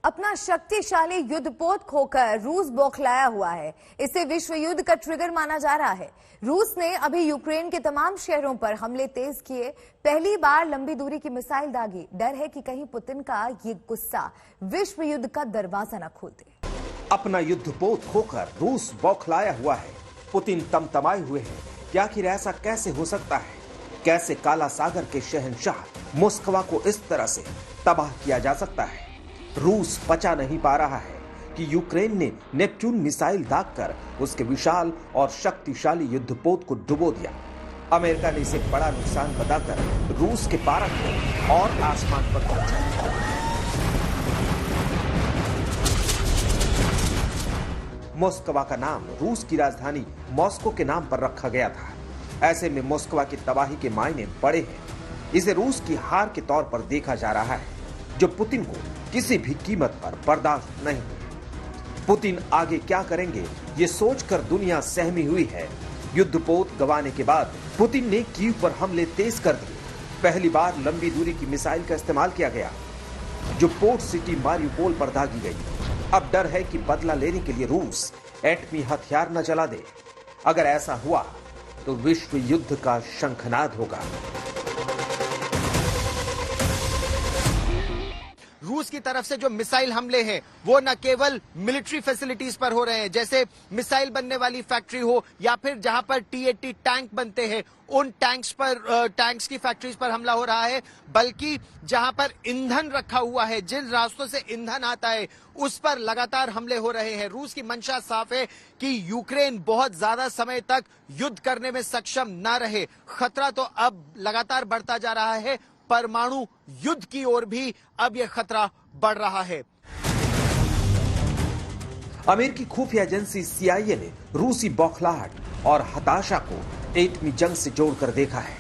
अपना शक्तिशाली युद्धपोत खोकर रूस बौखलाया हुआ है। इसे विश्व युद्ध का ट्रिगर माना जा रहा है। रूस ने अभी यूक्रेन के तमाम शहरों पर हमले तेज किए। पहली बार लंबी दूरी की मिसाइल दागी। डर है कि कहीं पुतिन का ये गुस्सा विश्व युद्ध का दरवाजा न खोल दे। अपना युद्धपोत खोकर रूस बौखलाया हुआ है। पुतिन तमतमाए हुए हैं कि आखिर ऐसा कैसे हो सकता है। कैसे काला सागर के शहंशाह मॉस्को को इस तरह से तबाह किया जा सकता है। रूस पचा नहीं पा रहा है कि यूक्रेन ने नेपच्यून मिसाइल दागकर उसके विशाल और शक्तिशाली युद्धपोत को डुबो दिया। अमेरिका ने इसे बड़ा नुकसान बताकर रूस के पारा को और आसमान पर पहुंचाया। मॉस्को का नाम रूस की राजधानी मॉस्को के नाम पर रखा गया था। ऐसे में मॉस्को की तबाही के मायने बड़े हैं। इसे रूस की हार के तौर पर देखा जा रहा है, जो पुतिन को किसी भी कीमत पर बर्दाश्त नहीं। पुतिन आगे क्या करेंगे, ये सोचकर दुनिया सहमी हुई है। युद्धपोत गंवाने के बाद पुतिन ने कीव पर हमले तेज कर दिए। पहली बार लंबी दूरी की मिसाइल का इस्तेमाल किया गया, जो पोर्ट सिटी मारिउपोल पर दागी गई। अब डर है कि बदला लेने के लिए रूस एटमी हथियार न चला दे। अगर ऐसा हुआ तो विश्व युद्ध का शंखनाद होगा। रूस की तरफ से जो मिसाइल हमले हैं वो न केवल मिलिट्री फैसिलिटीज पर हो रहे हैं, जैसे मिसाइल बनने वाली फैक्ट्री हो या फिर जहां पर T-80 टैंक बनते हैं उन टैंक्स की फैक्ट्रीज पर हमला हो रहा है, बल्कि जहां पर ईंधन रखा हुआ है, जिन रास्तों से ईंधन आता है उस पर लगातार हमले हो रहे हैं। रूस की मंशा साफ है कि यूक्रेन बहुत ज्यादा समय तक युद्ध करने में सक्षम न रहे। खतरा तो अब लगातार बढ़ता जा रहा है। परमाणु युद्ध की ओर भी अब यह खतरा बढ़ रहा है। अमेरिकी खुफिया एजेंसी CIA ने रूसी बौखलाहट और हताशा को एटमी जंग से जोड़कर देखा है।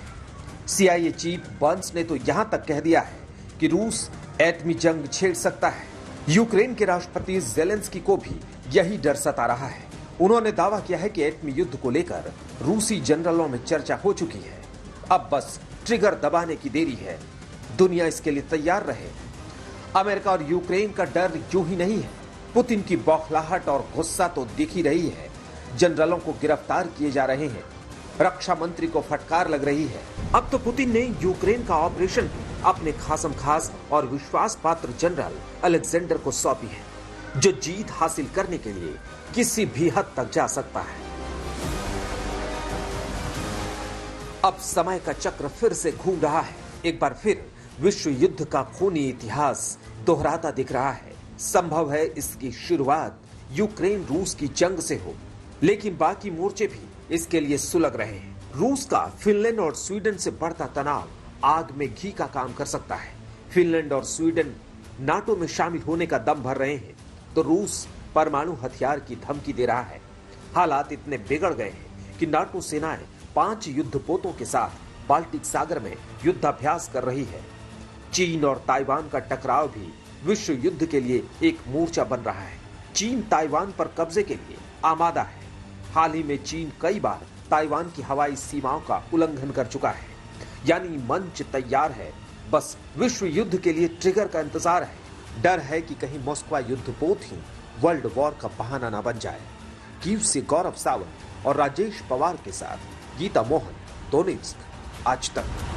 CIA चीफ बर्न्स ने तो यहां तक कह दिया है कि रूस एटमी जंग छेड़ सकता है। यूक्रेन के राष्ट्रपति ज़ेलेंस्की को भी यही डर सता रहा है। उन्होंने दावा किया है कि एटमी युद्ध को लेकर रूसी जनरलों में चर्चा हो चुकी है। अब बस ट्रिगर दबाने की देरी है। दुनिया इसके लिए तैयार रहे। अमेरिका और यूक्रेन का डर यूं ही नहीं है। पुतिन की बौखलाहट और गुस्सा तो दिख ही रही है। जनरलों को गिरफ्तार किए जा रहे हैं। रक्षा मंत्री को फटकार लग रही है। अब तो पुतिन ने यूक्रेन का ऑपरेशन अपने खासम खास और विश्वास पात्र जनरल अलेक्जेंडर को सौंपी है, जो जीत हासिल करने के लिए किसी भी हद तक जा सकता है। अब समय का चक्र फिर से घूम रहा है। एक बार फिर विश्व युद्ध का खूनी इतिहास दोहराता दिख रहा है। संभव है इसकी शुरुआत यूक्रेन रूस की जंग से हो, लेकिन बाकी मोर्चे भी इसके लिए सुलग रहे हैं। रूस का फिनलैंड और स्वीडन से बढ़ता तनाव आग में घी का काम कर सकता है। फिनलैंड और स्वीडन नाटो में शामिल होने का दम भर रहे हैं, तो रूस परमाणु हथियार की धमकी दे रहा है। हालात इतने बिगड़ गए हैं कि नाटो सेनाएं 5 युद्धपोतों के साथ बाल्टिक सागर में युद्धाभ्यास कर रही है। चीन और ताइवान का टकराव भी विश्व युद्ध के लिए एक मोर्चा बन रहा है। चीन ताइवान पर कब्जे के लिए आमादा है। हाल ही में चीन कई बार ताइवान की हवाई सीमाओं का उल्लंघन कर चुका है। यानी मंच तैयार है, बस विश्व युद्ध के लिए ट्रिगर का इंतजार है। डर है कि कहीं मॉस्को युद्धपोत ही वर्ल्ड वॉर का बहाना ना बन जाए। कीव से गौरव सावंत और राजेश पवार के साथ गीता मोहन, दोनेत्स्क, आज तक।